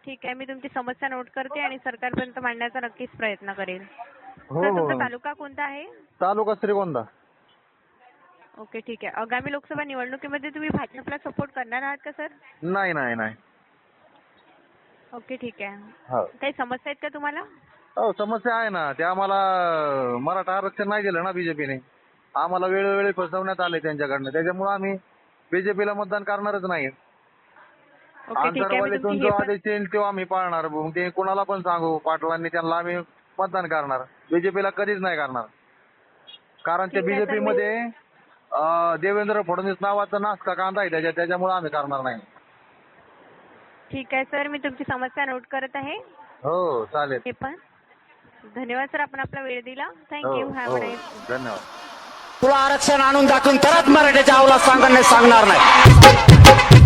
ठीक आहे, मी तुमची समस्या नोट करते आणि सरकारपर्यंत मांडण्याचा नक्कीच प्रयत्न करेल. हो सर, हो तुमचा हो. तालुका कोणता आहे? तालुका श्रीगोंदा. ओके, ठीक आहे. आगामी लोकसभा निवडणुकीमध्ये तुम्ही भाजपला सपोर्ट करणार आहात का सर? नाही नाही नाही. ओके, ठीक आहे. हो काही समस्या आहेत का तुम्हाला? हो, समस्या आहे ना. ते आम्हाला मराठा आरक्षण नाही दिलं ना बीजेपीने. आम्हाला वेळोवेळी फसवण्यात आले त्यांच्याकडनं. त्याच्यामुळे आम्ही बीजेपीला मतदान करणारच नाही. ओके, ठीक आहे. मी आंतरवालीतून तुमची जो हे पण आदेश येईल तो आम्ही पाळणार. मग ते कुणाला पण सांगू पाटलांनी त्यांना आम्ही मतदान करणार. बीजेपीला कधीच नाही करणार. कारण त्या ठीक आहे सर, मी बीजेपीमध्ये देवेंद्र फडणवीस नावाचा नासका कांदा आहे त्याच्यामुळे आम्ही करणार नाही. ठीक आहे सर, मी तुमची समस्या नोट करत आहे. हो चालेल. हे पण धन्यवाद सर, आपण आपला वेळ दिला. हो थँक्यू. हॅव हो अ नाईस. धन्यवाद. तुला आरक्षण आणून दाखवून तरच मराठ्याच्या आवला सांगणार नाही.